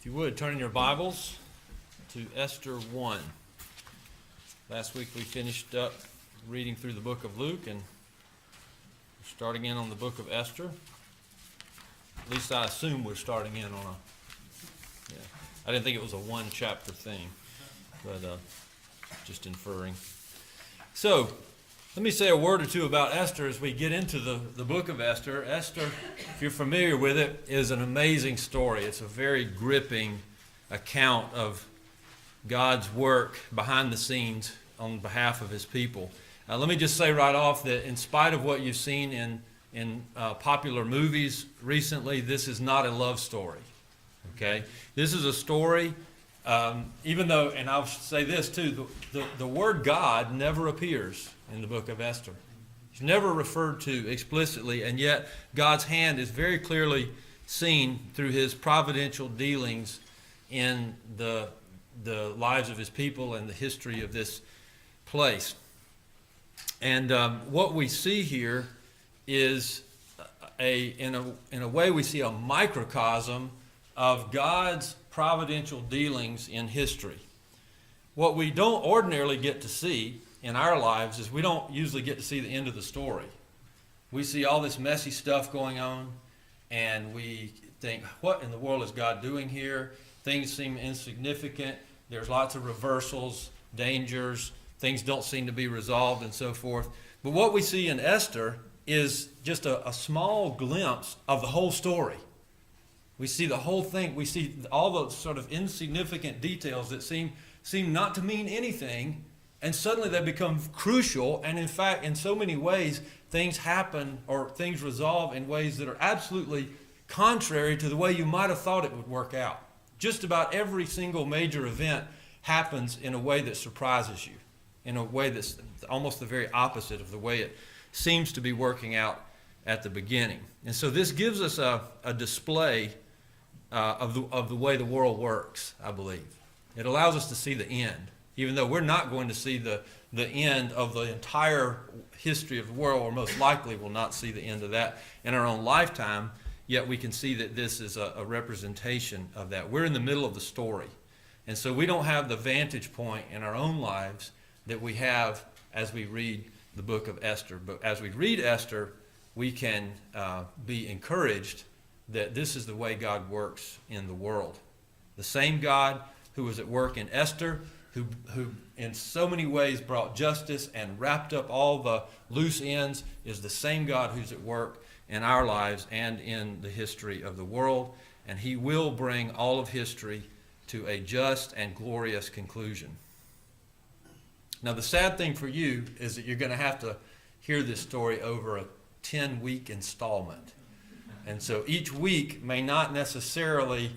you would, turn in your Bibles to Esther 1. Last week we finished up reading through the book of Luke, and we're starting in on the book of Esther. At least I assume we're starting in on I didn't think it was a one-chapter thing, but just inferring. So, let me say a word or two about Esther as we get into the book of Esther. Esther, if you're familiar with it, is an amazing story. It's a very gripping account of God's work behind the scenes on behalf of his people. Let me just say right off that in spite of what you've seen in popular movies recently, this is not a love story. Okay? This is a story, even though, and I'll say this too, the word God never appears in the book of Esther. It's never referred to explicitly, and yet God's hand is very clearly seen through his providential dealings in the lives of his people and the history of this place. And what we see here is in a way we see a microcosm of God's providential dealings in history. What we don't ordinarily get to see in our lives is we don't usually get to see the end of the story. We see all this messy stuff going on, and we think, what in the world is God doing here? Things seem insignificant. There's lots of reversals, dangers, things don't seem to be resolved, and so forth. But what we see in Esther is just a small glimpse of the whole story. We see the whole thing. We see all those sort of insignificant details that seem not to mean anything, and suddenly they become crucial. And in fact, in so many ways, things happen or things resolve in ways that are absolutely contrary to the way you might have thought it would work out. Just about every single major event happens in a way that surprises you, in a way that's almost the very opposite of the way it seems to be working out at the beginning. And so this gives us a display of the way the world works, I believe. It allows us to see the end, even though we're not going to see the end of the entire history of the world, or most likely will not see the end of that in our own lifetime, yet we can see that this is a representation of that. We're in the middle of the story, and so we don't have the vantage point in our own lives that we have as we read the book of Esther. But as we read Esther, we can be encouraged that this is the way God works in the world. The same God who was at work in Esther, who in so many ways brought justice and wrapped up all the loose ends, is the same God who's at work in our lives and in the history of the world. And he will bring all of history to a just and glorious conclusion. Now, the sad thing for you is that you're going to have to hear this story over a 10-week installment. And so each week may not necessarily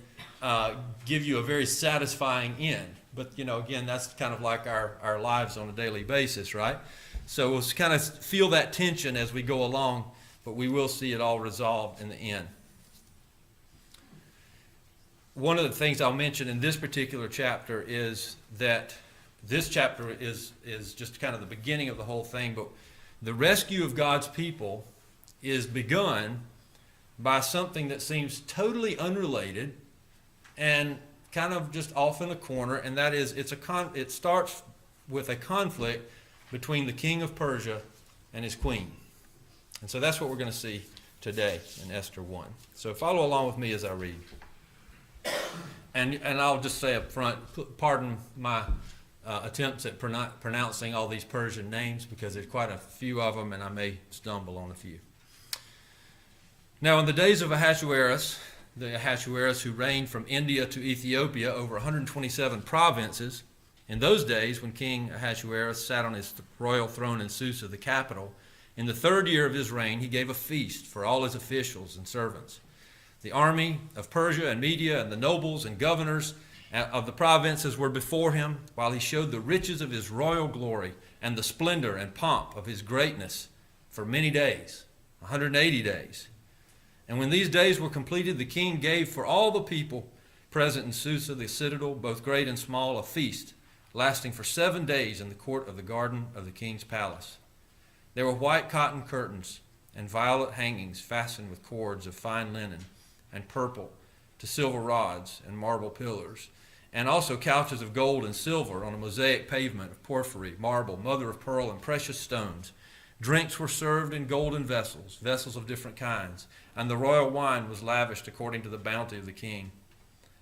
give you a very satisfying end. But, again, that's kind of like our lives on a daily basis, right? So we'll kind of feel that tension as we go along, but we will see it all resolved in the end. One of the things I'll mention in this particular chapter is that this chapter is just kind of the beginning of the whole thing, but the rescue of God's people is begun by something that seems totally unrelated and kind of just off in a corner, and that is it starts with a conflict between the king of Persia and his queen. And so that's what we're going to see today in Esther 1. So follow along with me as I read. And I'll just say up front, pardon my attempts at pronouncing all these Persian names, because there's quite a few of them and I may stumble on a few. Now, in the days of Ahasuerus, the Ahasuerus who reigned from India to Ethiopia over 127 provinces, in those days when King Ahasuerus sat on his royal throne in Susa, the capital, in the 3rd year of his reign, he gave a feast for all his officials and servants. The army of Persia and Media and the nobles and governors of the provinces were before him, while he showed the riches of his royal glory and the splendor and pomp of his greatness for many days, 180 days. And when these days were completed, the king gave for all the people present in Susa, the citadel, both great and small, a feast, lasting for 7 days in the court of the garden of the king's palace. There were white cotton curtains and violet hangings fastened with cords of fine linen, and purple to silver rods and marble pillars, and also couches of gold and silver on a mosaic pavement of porphyry, marble, mother of pearl, and precious stones. Drinks were served in golden vessels, vessels of different kinds, and the royal wine was lavished according to the bounty of the king.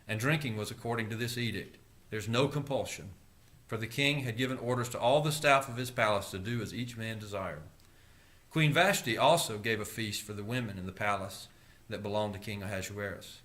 And drinking was according to this edict. There's no compulsion, for the king had given orders to all the staff of his palace to do as each man desired. Queen Vashti also gave a feast for the women in the palace that belonged to King Ahasuerus.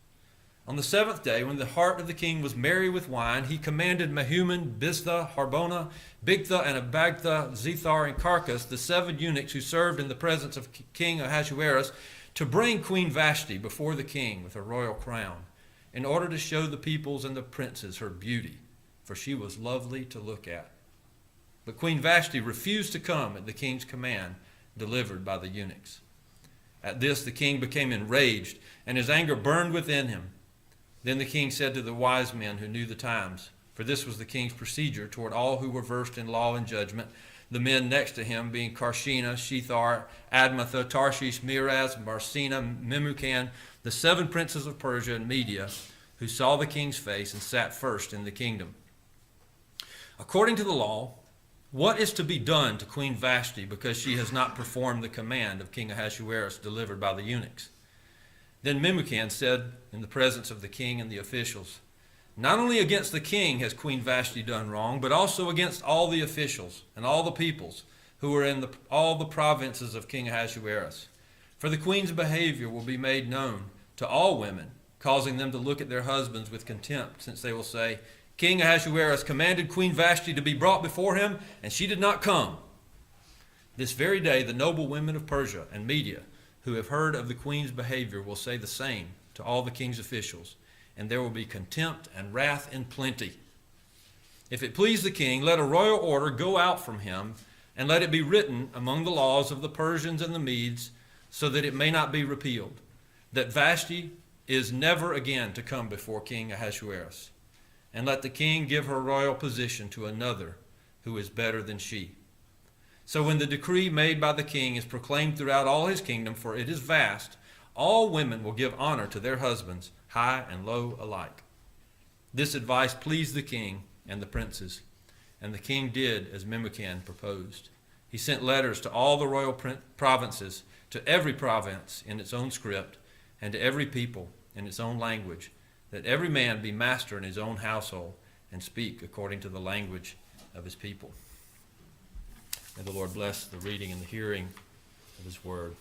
On the seventh day, when the heart of the king was merry with wine, he commanded Mehuman, Biztha, Harbona, Bigtha, and Abagtha, Zethar, and Carcas, the 7 eunuchs who served in the presence of King Ahasuerus, to bring Queen Vashti before the king with her royal crown, in order to show the peoples and the princes her beauty, for she was lovely to look at. But Queen Vashti refused to come at the king's command, delivered by the eunuchs. At this the king became enraged, and his anger burned within him. Then the king said to the wise men who knew the times, for this was the king's procedure toward all who were versed in law and judgment, the men next to him being Karshena, Shethar, Admatha, Tarshish, Miraz, Marsena, Memucan, the 7 princes of Persia and Media, who saw the king's face and sat first in the kingdom. According to the law, what is to be done to Queen Vashti because she has not performed the command of King Ahasuerus delivered by the eunuchs? Then Memucan said in the presence of the king and the officials, not only against the king has Queen Vashti done wrong, but also against all the officials and all the peoples who are in all the provinces of King Ahasuerus. For the queen's behavior will be made known to all women, causing them to look at their husbands with contempt, since they will say, King Ahasuerus commanded Queen Vashti to be brought before him, and she did not come. This very day the noble women of Persia and Media, who have heard of the queen's behavior, will say the same to all the king's officials, and there will be contempt and wrath in plenty. If it please the king, let a royal order go out from him, and let it be written among the laws of the Persians and the Medes, so that it may not be repealed, that Vashti is never again to come before King Ahasuerus. And let the king give her royal position to another who is better than she. So when the decree made by the king is proclaimed throughout all his kingdom, for it is vast, all women will give honor to their husbands, high and low alike. This advice pleased the king and the princes, and the king did as Memucan proposed. He sent letters to all the royal provinces, to every province in its own script, and to every people in its own language, that every man be master in his own household and speak according to the language of his people. May the Lord bless the reading and the hearing of his word.